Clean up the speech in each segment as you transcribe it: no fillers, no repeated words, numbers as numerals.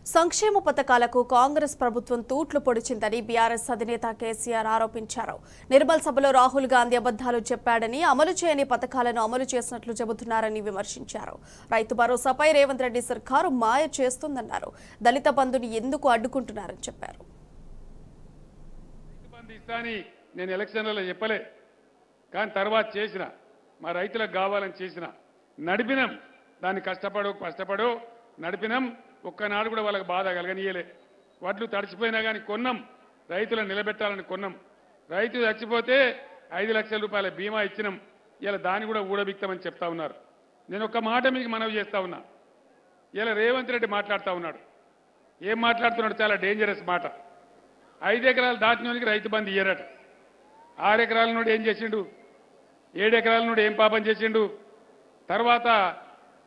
సంక్షేమ పథకాలకు కాంగ్రెస్ ప్రభుత్వం తూట్లు పొడిచిందని బీఆర్ఎస్ అధినేత కేసీఆర్ ఆరోపించారు. నిర్మల్ సభలో రాహుల్ గాంధీ అబద్ధాలు చెప్పాడని, అమలు చేయని పథకాలను అమలు చేసినట్లు చెబుతున్నారని విమర్శించారు. రైతు భరోసాపై రేవంత్ రెడ్డి సర్కారు మాయ చేస్తుందన్నారు. దళిత బంధుని ఎందుకు అడ్డుకుంటున్నారని చెప్పారు. నేను ఎలక్షన్లలో చెప్పలే, కానీ తర్వాత చేసిన మా రైతులకు కావాలని చేసిన నడిపినాం. దాన్ని కష్టపడో నడిపినాం. ఒక్కనాడు కూడా వాళ్ళకి బాధ కలగనీయలే. వడ్లు తడిచిపోయినా కానీ కొన్నాం, రైతులను నిలబెట్టాలని కొన్నాం. రైతు చచ్చిపోతే 5 లక్షల రూపాయల బీమా ఇచ్చినాం. ఇలా దాన్ని కూడా ఊడబిక్తామని చెప్తా ఉన్నారు. నేను ఒక్క మాట మీకు మనవి చేస్తా ఉన్నా. ఇలా రేవంత్ రెడ్డి మాట్లాడుతూ ఉన్నాడు. ఏం మాట్లాడుతున్నాడు? చాలా డేంజరస్ మాట. 5 ఎకరాలు దాటినోనికి రైతు బంధు ఇయ్యరట. 6 ఎకరాల నుండి ఏం చేసిండు? 7 ఎకరాల నుండి ఏం పాపం చేసిండు? తర్వాత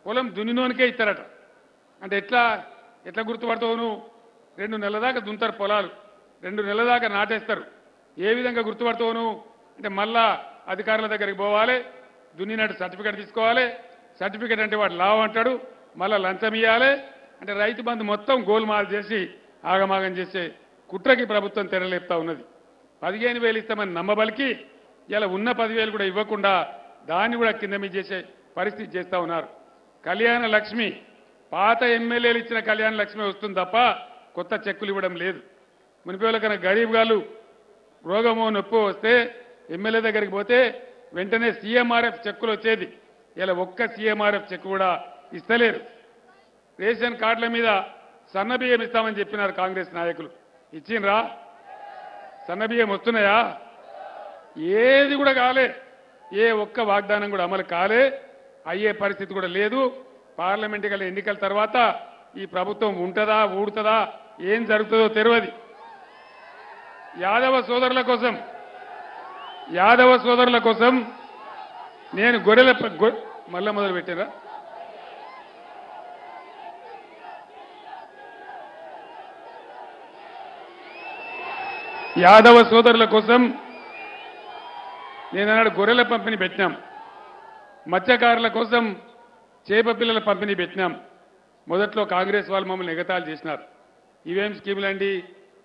పొలం దున్నినోనికే ఇస్తారట. అంటే ఎట్లా గుర్తుపడతావు నువ్వు? 2 నెలల దాకా దున్నుతారు పొలాలు, 2 నెలల దాకా నాటేస్తారు. ఏ విధంగా గుర్తుపడతావు నువ్వు? అంటే మళ్ళా అధికారుల దగ్గరికి పోవాలి, దున్నినట్టు సర్టిఫికేట్ తీసుకోవాలి. సర్టిఫికేట్ అంటే వాడు లావు అంటాడు, మళ్ళా లంచం ఇవ్వాలి. అంటే రైతు బంధు మొత్తం గోల్మాల్ చేసి ఆగమాగం చేసే కుట్రకి ప్రభుత్వం తెరలేపుతా ఉన్నది. 15,000 ఇస్తామని నమ్మబలికి ఇలా ఉన్న 10,000 కూడా ఇవ్వకుండా దాన్ని కూడా కింద మీద చేసే పరిస్థితి చేస్తూ ఉన్నారు. కళ్యాణ లక్ష్మి పాత ఎమ్మెల్యేలు ఇచ్చిన కళ్యాణ లక్ష్మి వస్తుంది తప్ప కొత్త చెక్కులు ఇవ్వడం లేదు. మునిపేల కన్నా గరీబ్ గారు రోగమో నొప్పి వస్తే ఎమ్మెల్యే దగ్గరికి పోతే వెంటనే సీఎంఆర్ఎఫ్ చెక్కులు వచ్చేది. ఇలా ఒక్క సీఎంఆర్ఎఫ్ చెక్కు కూడా ఇస్తలేరు. రేషన్ కార్డుల మీద సన్నబియ్యం ఇస్తామని చెప్పినారు కాంగ్రెస్ నాయకులు. ఇచ్చిండ్రా? సన్నబియ్యం వస్తున్నాయా? ఏది కూడా కాలే. ఏ ఒక్క వాగ్దానం కూడా అమలు కాలే. అయ్యే పరిస్థితి కూడా లేదు. పార్లమెంట్ ఎన్నికల తర్వాత ఈ ప్రభుత్వం ఉంటుందా ఊడుతుందా ఏం జరుగుతుందో తెలియదు. యాదవ సోదరుల కోసం నేను మళ్ళా మొదలు పెట్టారా? యాదవ సోదరుల కోసం నేనన్నాడు గొర్రెల పంపిణీ పెట్టినాం. మత్స్యకారుల కోసం చేప పిల్లల పంపిణీ పెట్టినాం. మొదట్లో కాంగ్రెస్ వాళ్ళు మమ్మల్ని ఎగతాళి చేసినారు. ఇవేం స్కీములండి,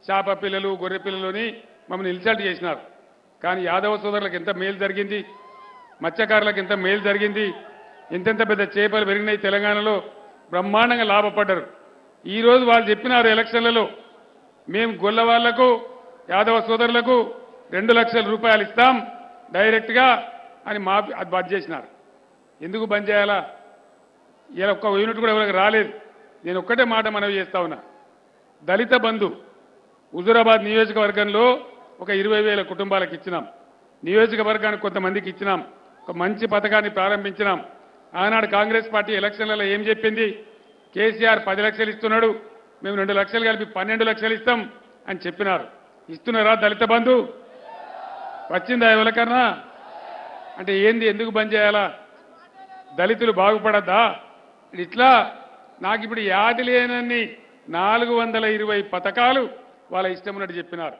చేప పిల్లలు గొర్రె పిల్లలని మమ్మల్ని ఇన్సల్ట్ చేసినారు. కానీ యాదవ సోదరులకు ఎంత మేలు జరిగింది, మత్స్యకారులకు ఎంత మేలు జరిగింది, ఎంతెంత పెద్ద చేపలు పెరిగినాయి. తెలంగాణలో బ్రహ్మాండంగా లాభపడ్డారు. ఈరోజు వాళ్ళు చెప్పినారు ఎలక్షన్లలో, మేము గొల్ల వాళ్లకు యాదవ సోదరులకు 2 లక్షల రూపాయలు ఇస్తాం డైరెక్ట్గా అని అది బంద్ చేసినారు. ఎందుకు బంద్ చేయాలా? ఇలా ఒక్క యూనిట్ కూడా ఎవరికి రాలేదు. నేను ఒక్కటే మాట మనవి చేస్తా ఉన్నా. దళిత బంధు హుజూరాబాద్ నియోజకవర్గంలో ఒక 20,000 కుటుంబాలకు ఇచ్చినాం. నియోజకవర్గానికి కొంతమందికి ఇచ్చినాం. ఒక మంచి పథకాన్ని ప్రారంభించినాం. ఆనాడు కాంగ్రెస్ పార్టీ ఎలక్షన్లలో ఏం చెప్పింది? కేసీఆర్ 10 లక్షలు ఇస్తున్నాడు, మేము 2 లక్షలు కలిపి 12 లక్షలు ఇస్తాం అని చెప్పినారు. ఇస్తున్నారా దళిత బంధు? వచ్చిందా ఎవరికన్నా? అంటే ఏంది? ఎందుకు బంద్ చేయాలా? దళితులు బాగుపడద్దా? ఇట్లా నాకు ఇప్పుడు యాది లేనన్ని 420 పథకాలు వాళ్ళ ఇష్టం ఉన్నట్టు చెప్పినారు.